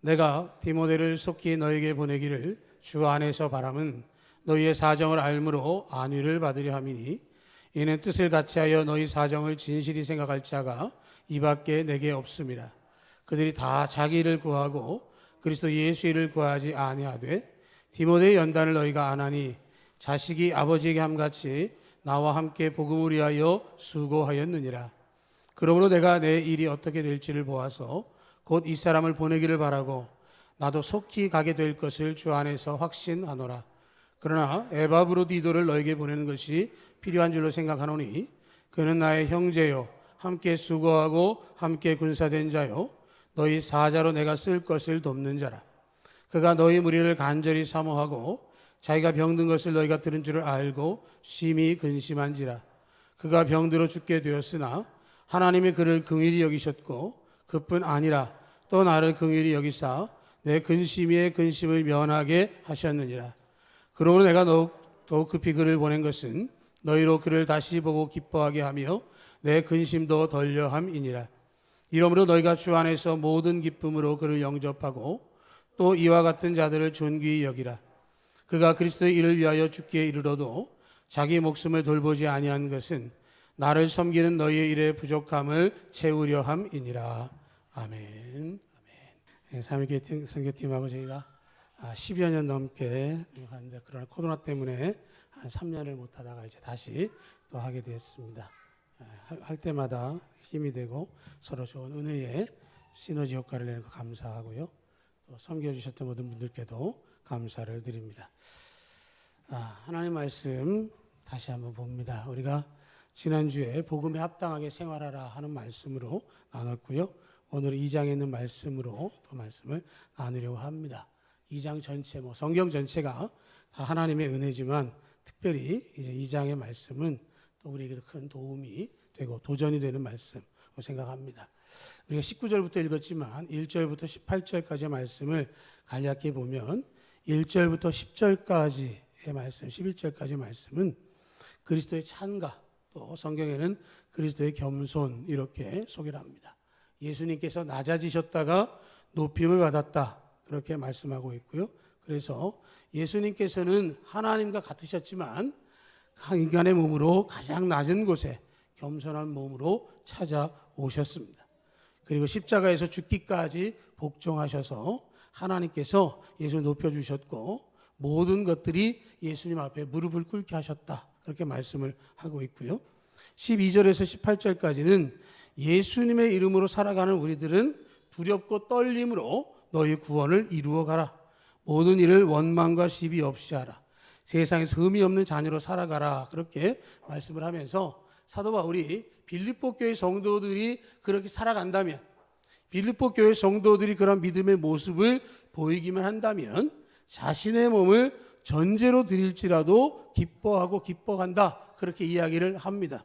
내가 디모데를 속히 너에게 보내기를 주 안에서 바람은 너희의 사정을 알므로 안위를 받으려 함이니 이는 뜻을 같이하여 너희 사정을 진실히 생각할 자가 이밖에 내게 없음이라. 그들이 다 자기 일을 구하고 그리스도 예수 일을 구하지 아니하되 디모데의 연단을 너희가 안하니 자식이 아버지에게 함같이 나와 함께 복음을 위하여 수고하였느니라. 그러므로 내가 내 일이 어떻게 될지를 보아서 곧 이 사람을 보내기를 바라고 나도 속히 가게 될 것을 주 안에서 확신하노라. 그러나 에바브로디도를 너에게 보내는 것이 필요한 줄로 생각하노니 그는 나의 형제요 함께 수고하고 함께 군사된 자요 너희 사자로 내가 쓸 것을 돕는 자라. 그가 너희 무리를 간절히 사모하고 자기가 병든 것을 너희가 들은 줄을 알고 심히 근심한지라. 그가 병들어 죽게 되었으나 하나님이 그를 긍휼히 여기셨고 그뿐 아니라 또 나를 긍휼히 여기사 내 근심 위에 근심을 면하게 하셨느니라. 그러므로 내가 더욱 급히 그를 보낸 것은 너희로 그를 다시 보고 기뻐하게 하며 내 근심도 덜려함이니라. 이러므로 너희가 주 안에서 모든 기쁨으로 그를 영접하고 또 이와 같은 자들을 존귀히 여기라. 그가 그리스도의 일을 위하여 죽기에 이르러도 자기 목숨을 돌보지 아니한 것은 나를 섬기는 너희의 일의 부족함을 채우려 함이니라. 아멘. 아멘. 삼위교회 선교팀하고 저희가 10여 년 넘게 하는데 그러나 코로나 때문에 한 3년을 못 하다가 이제 다시 또 하게 됐습니다. 할 때마다 힘이 되고 서로 좋은 은혜의 시너지 효과를 내는 거 감사하고요. 또 섬겨주셨던 모든 분들께도 감사를 드립니다. 하나님 말씀 다시 한번 봅니다. 우리가 지난주에 복음에 합당하게 생활하라 하는 말씀으로 나눴고요. 오늘 2장에 있는 말씀으로 또 말씀을 나누려고 합니다. 2장 전체, 성경 전체가 다 하나님의 은혜지만 특별히 이제 2장의 말씀은 또 우리에게도 큰 도움이 되고 도전이 되는 말씀으로 생각합니다. 우리가 19절부터 읽었지만 1절부터 18절까지의 말씀을 간략히 보면 1절부터 10절까지의 말씀, 11절까지의 말씀은 그리스도의 찬가, 또 성경에는 그리스도의 겸손 이렇게 소개를 합니다. 예수님께서 낮아지셨다가 높임을 받았다 그렇게 말씀하고 있고요. 그래서 예수님께서는 하나님과 같으셨지만 인간의 몸으로 가장 낮은 곳에 겸손한 몸으로 찾아오셨습니다. 그리고 십자가에서 죽기까지 복종하셔서 하나님께서 예수를 높여주셨고 모든 것들이 예수님 앞에 무릎을 꿇게 하셨다 그렇게 말씀을 하고 있고요. 12절에서 18절까지는 예수님의 이름으로 살아가는 우리들은 두렵고 떨림으로 너희 구원을 이루어가라. 모든 일을 원망과 시비 없이 하라. 세상에서 흠이 없는 자녀로 살아가라. 그렇게 말씀을 하면서 사도 바울이 빌립보 교회 성도들이 그렇게 살아간다면, 빌립보 교회 성도들이 그런 믿음의 모습을 보이기만 한다면 자신의 몸을 전제로 드릴지라도 기뻐하고 기뻐한다. 그렇게 이야기를 합니다.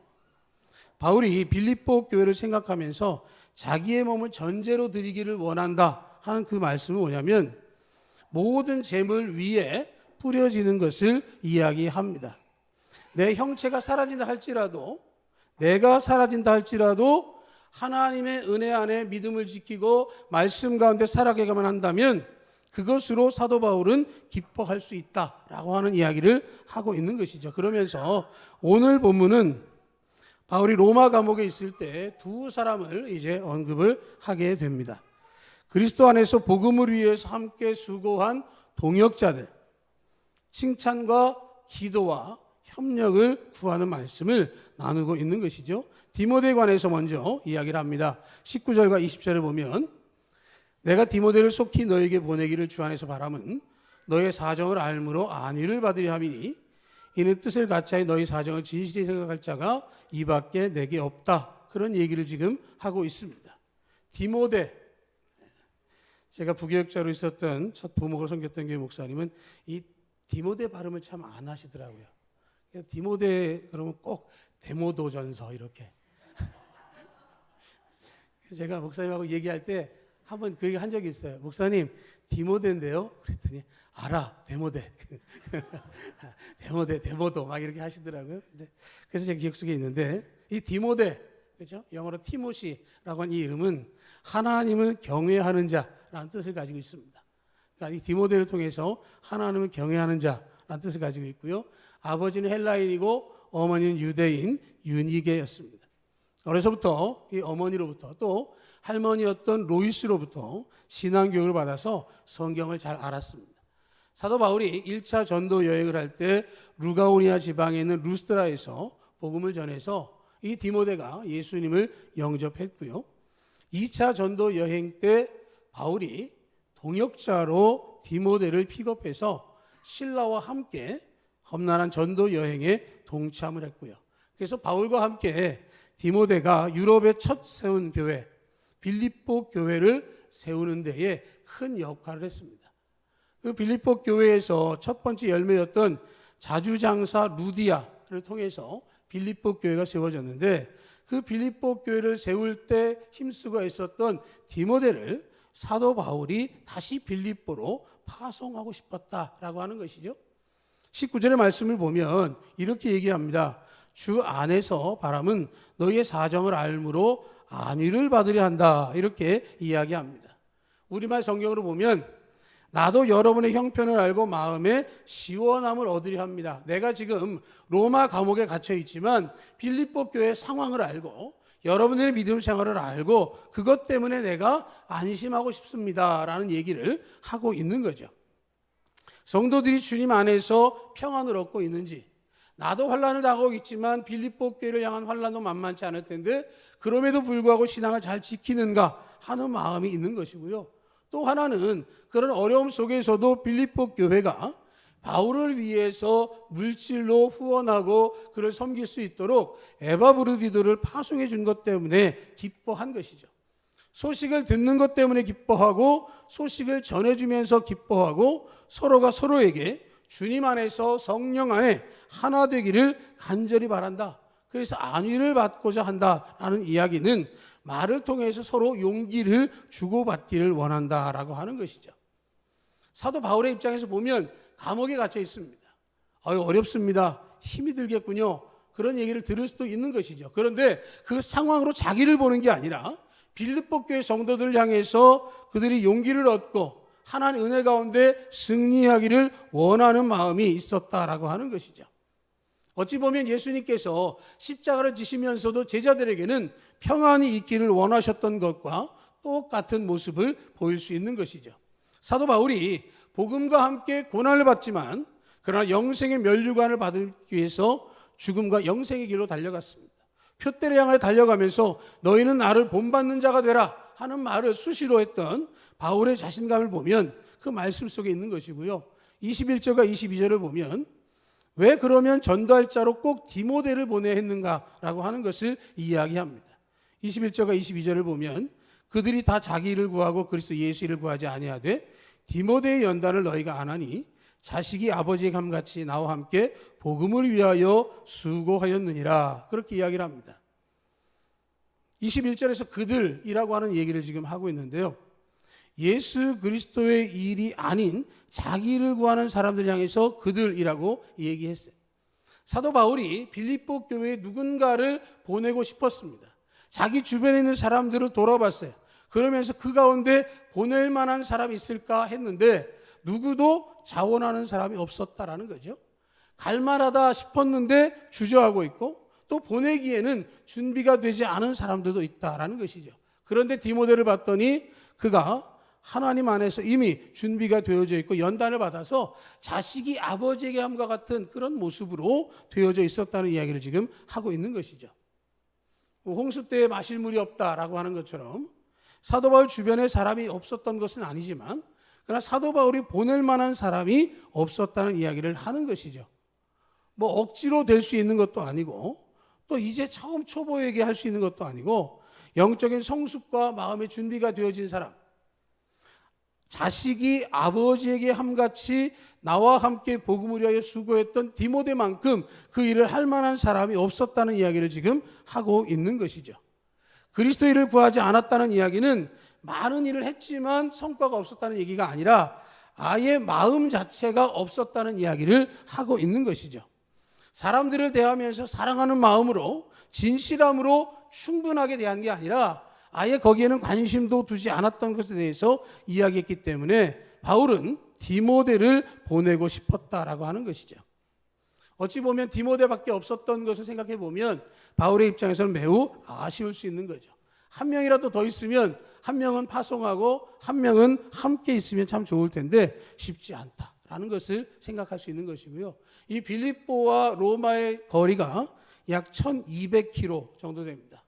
바울이 빌립보 교회를 생각하면서 자기의 몸을 전제로 드리기를 원한다 하는 그 말씀은 뭐냐면 모든 재물 위에 뿌려지는 것을 이야기합니다. 내 형체가 사라진다 할지라도, 내가 사라진다 할지라도 하나님의 은혜 안에 믿음을 지키고 말씀 가운데 살아가기만 한다면 그것으로 사도 바울은 기뻐할 수 있다라고 하는 이야기를 하고 있는 것이죠. 그러면서 오늘 본문은 바울이 로마 감옥에 있을 때 두 사람을 이제 언급을 하게 됩니다. 그리스도 안에서 복음을 위해서 함께 수고한 동역자들, 칭찬과 기도와 협력을 구하는 말씀을 나누고 있는 것이죠. 디모데에 관해서 먼저 이야기를 합니다. 19절과 20절을 보면 내가 디모데를 속히 너에게 보내기를 주 안에서 바람은 너의 사정을 알므로 안위를 받으려 함이니 이는 뜻을 같이하여 너희 사정을 진실히 생각할 자가 이밖에 내게 없다. 그런 얘기를 지금 하고 있습니다. 디모데, 제가 부교역자로 있었던 첫 부목을 섬겼던 교회 목사님은 이 디모데 발음을 참 안 하시더라고요. 그래서 디모데 그러면 꼭 데모도전서 이렇게. 제가 목사님하고 얘기할 때 한번 그 얘기 한 적이 있어요. 목사님 디모데인데요. 그랬더니 알아, 데모데. 데모데, 데모도 막 이렇게 하시더라고요. 그래서 제 기억 속에 있는데 이 디모데, 그렇죠? 영어로 티모시라고 하는 이 이름은 하나님을 경외하는 자 자라는 뜻을 가지고 있습니다. 그러니까 이 디모데를 통해서 하나님을 경외하는 자라는 뜻을 가지고 있고요. 아버지는 헬라인이고 어머니는 유대인 유니게였습니다. 어려서부터 이 어머니로부터 또 할머니였던 로이스로부터 신앙교육을 받아서 성경을 잘 알았습니다. 사도 바울이 1차 전도 여행을 할 때 루가오니아 지방에 있는 루스드라에서 복음을 전해서 이 디모데가 예수님을 영접했고요. 2차 전도 여행 때 바울이 동역자로 디모데를 픽업해서 신라와 함께 험난한 전도 여행에 동참을 했고요. 그래서 바울과 함께 디모데가 유럽에 첫 세운 교회 빌립보 교회를 세우는 데에 큰 역할을 했습니다. 그 빌립보 교회에서 첫 번째 열매였던 자주장사 루디아를 통해서 빌립보 교회가 세워졌는데 그 빌립보 교회를 세울 때 힘쓰고 있었던 디모데를 사도 바울이 다시 빌립보로 파송하고 싶었다라고 하는 것이죠. 19절의 말씀을 보면 이렇게 얘기합니다. 주 안에서 바람은 너희의 사정을 알므로 안위를 받으려 한다. 이렇게 이야기합니다. 우리말 성경으로 보면 나도 여러분의 형편을 알고 마음에 시원함을 얻으려 합니다. 내가 지금 로마 감옥에 갇혀 있지만 빌립보 교회의 상황을 알고 여러분들의 믿음 생활을 알고 그것 때문에 내가 안심하고 싶습니다. 라는 얘기를 하고 있는 거죠. 성도들이 주님 안에서 평안을 얻고 있는지, 나도 환난을 당하고 있지만 빌립보 교회를 향한 환난도 만만치 않을 텐데 그럼에도 불구하고 신앙을 잘 지키는가 하는 마음이 있는 것이고요. 또 하나는 그런 어려움 속에서도 빌립보 교회가 바울을 위해서 물질로 후원하고 그를 섬길 수 있도록 에바브르디도를 파송해 준 것 때문에 기뻐한 것이죠. 소식을 듣는 것 때문에 기뻐하고 소식을 전해주면서 기뻐하고 서로가 서로에게 주님 안에서 성령 안에 하나 되기를 간절히 바란다. 그래서 안위를 받고자 한다라는 이야기는 말을 통해서 서로 용기를 주고받기를 원한다라고 하는 것이죠. 사도 바울의 입장에서 보면 감옥에 갇혀 있습니다. 어렵습니다. 힘이 들겠군요. 그런 얘기를 들을 수도 있는 것이죠. 그런데 그 상황으로 자기를 보는 게 아니라 빌립보 교회 성도들을 향해서 그들이 용기를 얻고 하나님 은혜 가운데 승리하기를 원하는 마음이 있었다라고 하는 것이죠. 어찌 보면 예수님께서 십자가를 지시면서도 제자들에게는 평안이 있기를 원하셨던 것과 똑같은 모습을 보일 수 있는 것이죠. 사도 바울이 복음과 함께 고난을 받지만 그러나 영생의 면류관을 받기 위해서 죽음과 영생의 길로 달려갔습니다. 표대를 향해 달려가면서 너희는 나를 본받는 자가 되라 하는 말을 수시로 했던 바울의 자신감을 보면 그 말씀 속에 있는 것이고요. 21절과 22절을 보면 왜 그러면 전도할 자로 꼭 디모데를 보내야 했는가라고 하는 것을 이야기합니다. 21절과 22절을 보면 그들이 다 자기 일을 구하고 그리스도 예수 일을 구하지 아니하되 디모데의 연단을 너희가 안 하니 자식이 아버지의 감같이 나와 함께 복음을 위하여 수고하였느니라. 그렇게 이야기를 합니다. 21절에서 그들이라고 하는 얘기를 지금 하고 있는데요. 예수 그리스도의 일이 아닌 자기 일을 구하는 사람들 향해서 그들이라고 얘기했어요. 사도 바울이 빌립보 교회에 누군가를 보내고 싶었습니다. 자기 주변에 있는 사람들을 돌아봤어요. 그러면서 그 가운데 보낼 만한 사람이 있을까 했는데 누구도 자원하는 사람이 없었다라는 거죠. 갈만하다 싶었는데 주저하고 있고 또 보내기에는 준비가 되지 않은 사람들도 있다라는 것이죠. 그런데 디모데를 봤더니 그가 하나님 안에서 이미 준비가 되어져 있고 연단을 받아서 자식이 아버지에게 함과 같은 그런 모습으로 되어져 있었다는 이야기를 지금 하고 있는 것이죠. 홍수 때에 마실 물이 없다라고 하는 것처럼 사도 바울 주변에 사람이 없었던 것은 아니지만 그러나 사도 바울이 보낼 만한 사람이 없었다는 이야기를 하는 것이죠. 뭐 억지로 될 수 있는 것도 아니고 또 이제 처음 초보에게 할 수 있는 것도 아니고 영적인 성숙과 마음의 준비가 되어진 사람, 자식이 아버지에게 함같이 나와 함께 복음을 위하여 수고했던 디모데만큼 그 일을 할 만한 사람이 없었다는 이야기를 지금 하고 있는 것이죠. 그리스도 일을 구하지 않았다는 이야기는 많은 일을 했지만 성과가 없었다는 얘기가 아니라 아예 마음 자체가 없었다는 이야기를 하고 있는 것이죠. 사람들을 대하면서 사랑하는 마음으로 진실함으로 충분하게 대한 게 아니라 아예 거기에는 관심도 두지 않았던 것에 대해서 이야기했기 때문에 바울은 디모데를 보내고 싶었다라고 하는 것이죠. 어찌 보면 디모데밖에 없었던 것을 생각해 보면 바울의 입장에서는 매우 아쉬울 수 있는 거죠. 한 명이라도 더 있으면 한 명은 파송하고 한 명은 함께 있으면 참 좋을 텐데 쉽지 않다라는 것을 생각할 수 있는 것이고요. 이 빌립보와 로마의 거리가 약 1200km 정도 됩니다.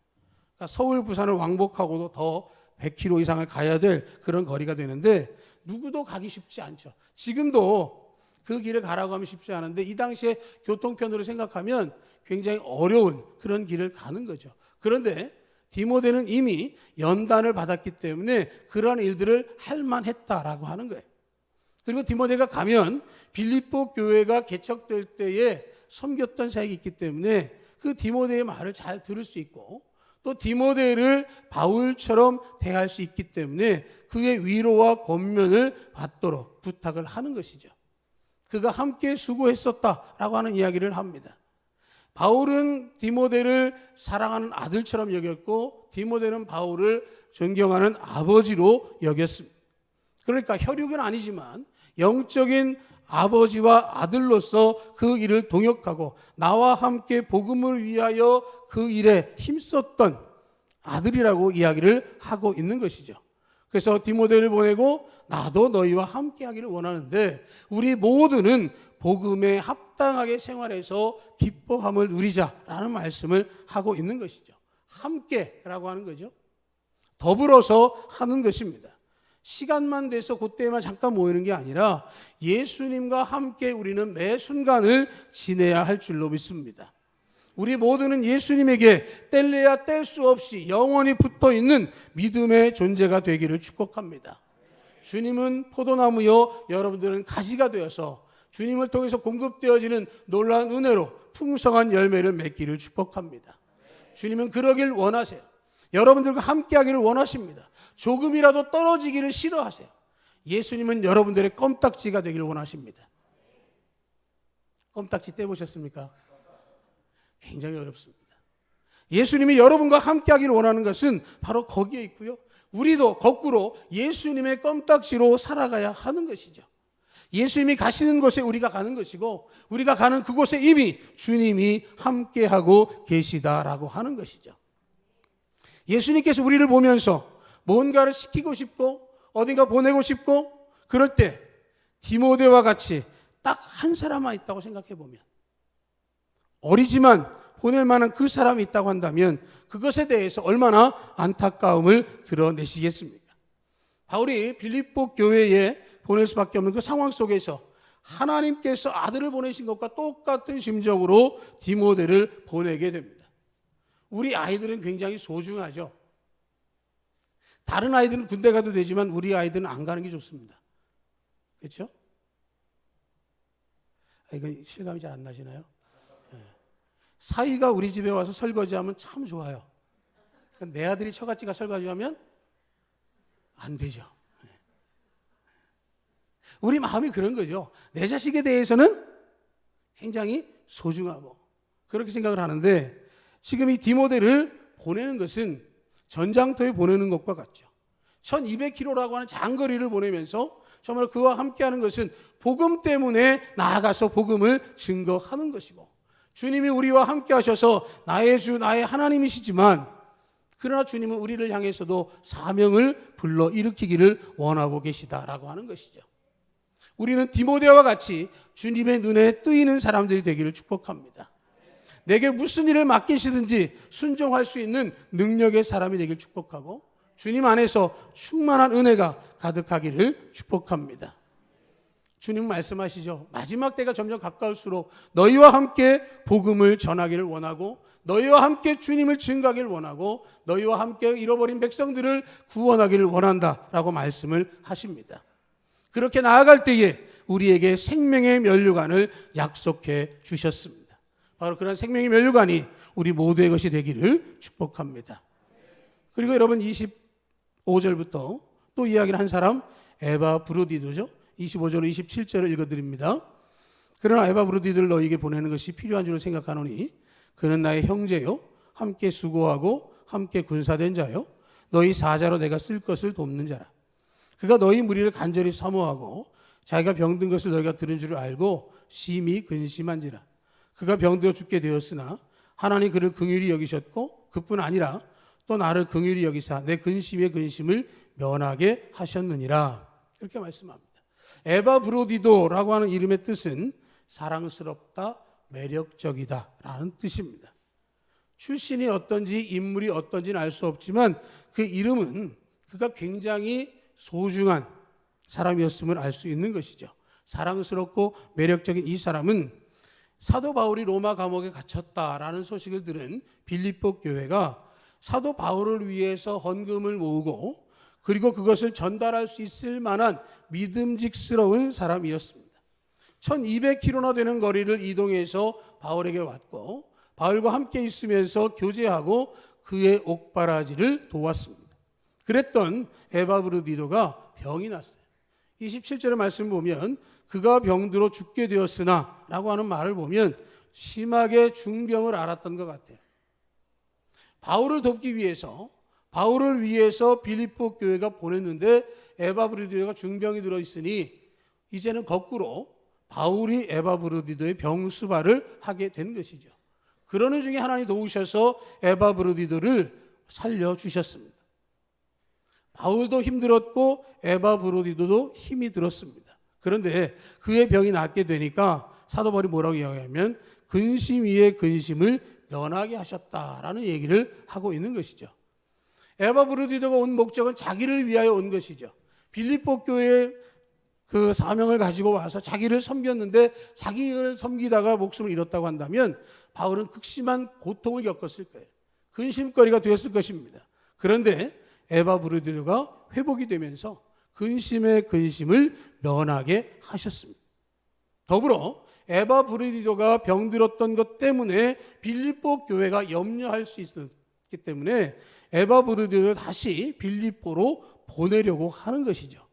그러니까 서울, 부산을 왕복하고도 더 100km 이상을 가야 될 그런 거리가 되는데 누구도 가기 쉽지 않죠. 지금도 그 길을 가라고 하면 쉽지 않은데 이 당시에 교통편으로 생각하면 굉장히 어려운 그런 길을 가는 거죠. 그런데 디모데는 이미 연단을 받았기 때문에 그러한 일들을 할 만했다라고 하는 거예요. 그리고 디모데가 가면 빌립보 교회가 개척될 때에 섬겼던 사역이 있기 때문에 그 디모데의 말을 잘 들을 수 있고 또 디모데를 바울처럼 대할 수 있기 때문에 그의 위로와 권면을 받도록 부탁을 하는 것이죠. 그가 함께 수고했었다라고 하는 이야기를 합니다. 바울은 디모데를 사랑하는 아들처럼 여겼고 디모데는 바울을 존경하는 아버지로 여겼습니다. 그러니까 혈육은 아니지만 영적인 아버지와 아들로서 그 일을 동역하고 나와 함께 복음을 위하여 그 일에 힘썼던 아들이라고 이야기를 하고 있는 것이죠. 그래서 디모데를 보내고 나도 너희와 함께 하기를 원하는데 우리 모두는 복음에 합당하게 생활해서 기뻐함을 누리자라는 말씀을 하고 있는 것이죠. 함께라고 하는 거죠. 더불어서 하는 것입니다. 시간만 돼서 그때만 잠깐 모이는 게 아니라 예수님과 함께 우리는 매 순간을 지내야 할 줄로 믿습니다. 우리 모두는 예수님에게 뗄래야 뗄 수 없이 영원히 붙어있는 믿음의 존재가 되기를 축복합니다. 주님은 포도나무요 여러분들은 가지가 되어서 주님을 통해서 공급되어지는 놀라운 은혜로 풍성한 열매를 맺기를 축복합니다. 주님은 그러길 원하세요. 여러분들과 함께하기를 원하십니다. 조금이라도 떨어지기를 싫어하세요. 예수님은 여러분들의 껌딱지가 되기를 원하십니다. 껌딱지 떼보셨습니까? 굉장히 어렵습니다. 예수님이 여러분과 함께하기를 원하는 것은 바로 거기에 있고요. 우리도 거꾸로 예수님의 껌딱지로 살아가야 하는 것이죠. 예수님이 가시는 곳에 우리가 가는 것이고 우리가 가는 그곳에 이미 주님이 함께하고 계시다라고 하는 것이죠. 예수님께서 우리를 보면서 뭔가를 시키고 싶고 어딘가 보내고 싶고 그럴 때 디모데와 같이 딱 한 사람만 있다고 생각해 보면 어리지만 보낼 만한 그 사람이 있다고 한다면 그것에 대해서 얼마나 안타까움을 드러내시겠습니까? 바울이 빌립보 교회에 보낼 수밖에 없는 그 상황 속에서 하나님께서 아들을 보내신 것과 똑같은 심정으로 디모데를 보내게 됩니다. 우리 아이들은 굉장히 소중하죠. 다른 아이들은 군대 가도 되지만 우리 아이들은 안 가는 게 좋습니다. 그렇죠? 이거 실감이 잘 안 나시나요? 네. 사위가 우리 집에 와서 설거지하면 참 좋아요. 내 아들이 처갓집가 설거지하면 안 되죠. 네. 우리 마음이 그런 거죠. 내 자식에 대해서는 굉장히 소중하고 그렇게 생각을 하는데 지금 이 디모데를 보내는 것은 전장터에 보내는 것과 같죠. 1200km라고 하는 장거리를 보내면서 정말 그와 함께하는 것은 복음 때문에 나아가서 복음을 증거하는 것이고 주님이 우리와 함께 하셔서 나의 주 나의 하나님이시지만 그러나 주님은 우리를 향해서도 사명을 불러일으키기를 원하고 계시다라고 하는 것이죠. 우리는 디모데와 같이 주님의 눈에 뜨이는 사람들이 되기를 축복합니다. 내게 무슨 일을 맡기시든지 순종할 수 있는 능력의 사람이 되길 축복하고 주님 안에서 충만한 은혜가 가득하기를 축복합니다. 주님 말씀하시죠. 마지막 때가 점점 가까울수록 너희와 함께 복음을 전하기를 원하고 너희와 함께 주님을 증거하기를 원하고 너희와 함께 잃어버린 백성들을 구원하기를 원한다라고 말씀을 하십니다. 그렇게 나아갈 때에 우리에게 생명의 면류관을 약속해 주셨습니다. 바로 그런 생명의 면류관이 우리 모두의 것이 되기를 축복합니다. 그리고 여러분 25절부터 또 이야기를 한 사람 에바브로디도죠. 25절 27절을 읽어드립니다. 그러나 에바브로디도를 너희에게 보내는 것이 필요한 줄로 생각하노니 그는 나의 형제요 함께 수고하고 함께 군사된 자요 너희 사자로 내가 쓸 것을 돕는 자라. 그가 너희 무리를 간절히 사모하고 자기가 병든 것을 너희가 들은 줄을 알고 심히 근심한지라. 그가 병들어 죽게 되었으나 하나님 그를 긍휼히 여기셨고 그뿐 아니라 또 나를 긍휼히 여기사 내 근심의 근심을 면하게 하셨느니라. 그렇게 말씀합니다. 에바브로디도라고 하는 이름의 뜻은 사랑스럽다, 매력적이다 라는 뜻입니다. 출신이 어떤지 인물이 어떤지는 알 수 없지만 그 이름은 그가 굉장히 소중한 사람이었음을 알 수 있는 것이죠. 사랑스럽고 매력적인 이 사람은 사도 바울이 로마 감옥에 갇혔다라는 소식을 들은 빌립보 교회가 사도 바울을 위해서 헌금을 모으고 그리고 그것을 전달할 수 있을 만한 믿음직스러운 사람이었습니다. 1200km나 되는 거리를 이동해서 바울에게 왔고 바울과 함께 있으면서 교제하고 그의 옥바라지를 도왔습니다. 그랬던 에바브르디도가 병이 났어요. 27절의 말씀 보면 그가 병들어 죽게 되었으나 라고 하는 말을 보면 심하게 중병을 앓았던 것 같아요. 바울을 돕기 위해서 바울을 위해서 빌립보 교회가 보냈는데 에바브르디도가 중병이 들어있으니 이제는 거꾸로 바울이 에바브르디도의 병수발을 하게 된 것이죠. 그러는 중에 하나님이 도우셔서 에바브르디도를 살려주셨습니다. 바울도 힘들었고 에바브르디도도 힘이 들었습니다. 그런데 그의 병이 낫게 되니까 사도 바울이 뭐라고 이야기하면 근심 위에 근심을 면하게 하셨다라는 얘기를 하고 있는 것이죠. 에바브르디도가 온 목적은 자기를 위하여 온 것이죠. 빌립보 교회의 그 사명을 가지고 와서 자기를 섬겼는데 자기를 섬기다가 목숨을 잃었다고 한다면 바울은 극심한 고통을 겪었을 거예요. 근심거리가 되었을 것입니다. 그런데 에바브르디도가 회복이 되면서 근심의 근심을 면하게 하셨습니다. 더불어 에바브르디도가 병들었던 것 때문에 빌립보 교회가 염려할 수 있었기 때문에 에바브르디도를 다시 빌립보로 보내려고 하는 것이죠.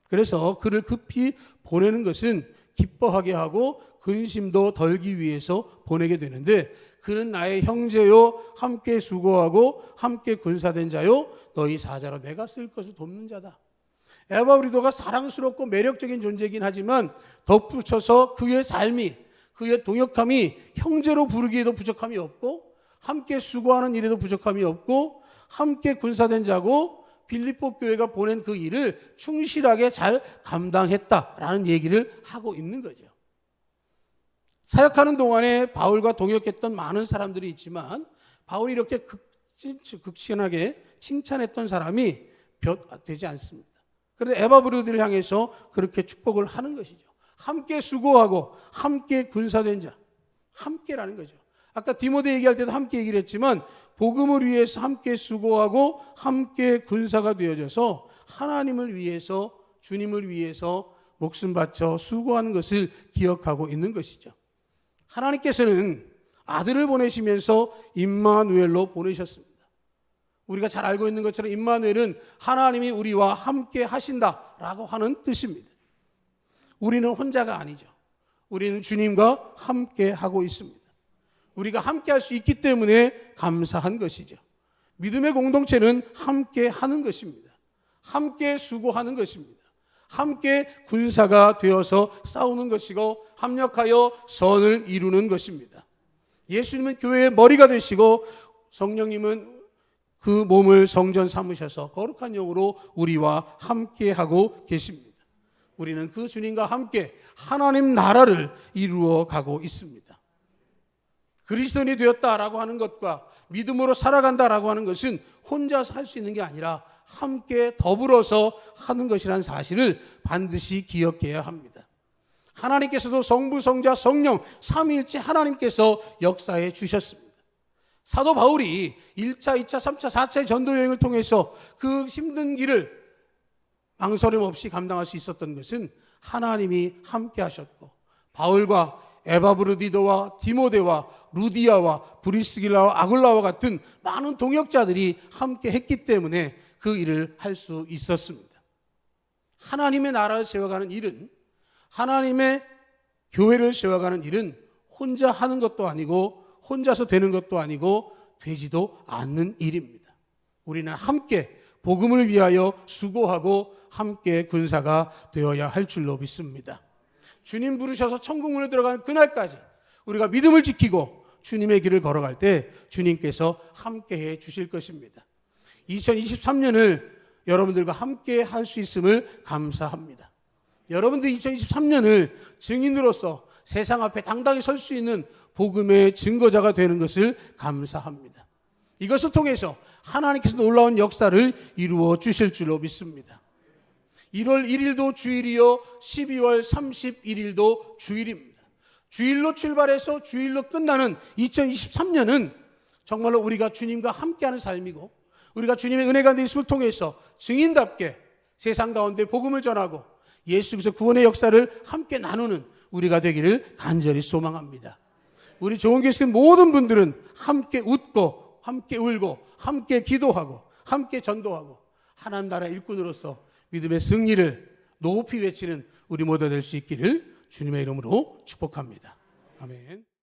그래서 그를 급히 보내는 것은 기뻐하게 하고 근심도 덜기 위해서 보내게 되는데 그는 나의 형제요 함께 수고하고 함께 군사된 자요 너희 사자로 내가 쓸 것을 돕는 자다. 에바브르디도가 사랑스럽고 매력적인 존재이긴 하지만 덧붙여서 그의 삶이 그의 동역함이 형제로 부르기에도 부족함이 없고 함께 수고하는 일에도 부족함이 없고 함께 군사된 자고 빌립보 교회가 보낸 그 일을 충실하게 잘 감당했다라는 얘기를 하고 있는 거죠. 사역하는 동안에 바울과 동역했던 많은 사람들이 있지만 바울이 이렇게 극진하게 칭찬했던 사람이 몇 되지 않습니다. 그런데 에바브르디도를 향해서 그렇게 축복을 하는 것이죠. 함께 수고하고 함께 군사된 자, 함께라는 거죠. 아까 디모데 얘기할 때도 함께 얘기를 했지만 복음을 위해서 함께 수고하고 함께 군사가 되어져서 하나님을 위해서 주님을 위해서 목숨 바쳐 수고하는 것을 기억하고 있는 것이죠. 하나님께서는 아들을 보내시면서 임마누엘로 보내셨습니다. 우리가 잘 알고 있는 것처럼 임마누엘은 하나님이 우리와 함께 하신다라고 하는 뜻입니다. 우리는 혼자가 아니죠. 우리는 주님과 함께 하고 있습니다. 우리가 함께 할 수 있기 때문에 감사한 것이죠. 믿음의 공동체는 함께 하는 것입니다. 함께 수고하는 것입니다. 함께 군사가 되어서 싸우는 것이고 합력하여 선을 이루는 것입니다. 예수님은 교회의 머리가 되시고 성령님은 그 몸을 성전 삼으셔서 거룩한 영으로 우리와 함께 하고 계십니다. 우리는 그 주님과 함께 하나님 나라를 이루어 가고 있습니다. 그리스도인이 되었다라고 하는 것과 믿음으로 살아간다라고 하는 것은 혼자서 할 수 있는 게 아니라 함께 더불어서 하는 것이라는 사실을 반드시 기억해야 합니다. 하나님께서도 성부, 성자, 성령 삼위일체 하나님께서 역사해 주셨습니다. 사도 바울이 1차, 2차, 3차, 4차의 전도 여행을 통해서 그 힘든 길을 망설임 없이 감당할 수 있었던 것은 하나님이 함께 하셨고 바울과 에바브르디도와 디모데와 루디아와 브리스길라와 아굴라와 같은 많은 동역자들이 함께 했기 때문에 그 일을 할 수 있었습니다. 하나님의 나라를 세워가는 일은 하나님의 교회를 세워가는 일은 혼자 하는 것도 아니고 혼자서 되는 것도 아니고 되지도 않는 일입니다. 우리는 함께 복음을 위하여 수고하고 함께 군사가 되어야 할 줄로 믿습니다. 주님 부르셔서 천국문에 들어가는 그날까지 우리가 믿음을 지키고 주님의 길을 걸어갈 때 주님께서 함께해 주실 것입니다. 2023년을 여러분들과 함께 할 수 있음을 감사합니다. 여러분들 2023년을 증인으로서 세상 앞에 당당히 설 수 있는 복음의 증거자가 되는 것을 감사합니다. 이것을 통해서 하나님께서 놀라운 역사를 이루어 주실 줄로 믿습니다. 1월 1일도 주일이요 12월 31일도 주일입니다. 주일로 출발해서 주일로 끝나는 2023년은 정말로 우리가 주님과 함께하는 삶이고 우리가 주님의 은혜 가운데 있음을 통해서 증인답게 세상 가운데 복음을 전하고 예수 그리스도 구원의 역사를 함께 나누는 우리가 되기를 간절히 소망합니다. 우리 좋은교회 모든 분들은 함께 웃고 함께 울고 함께 기도하고 함께 전도하고 하나님 나라의 일꾼으로서 믿음의 승리를 높이 외치는 우리 모두 될 수 있기를 주님의 이름으로 축복합니다. 아멘.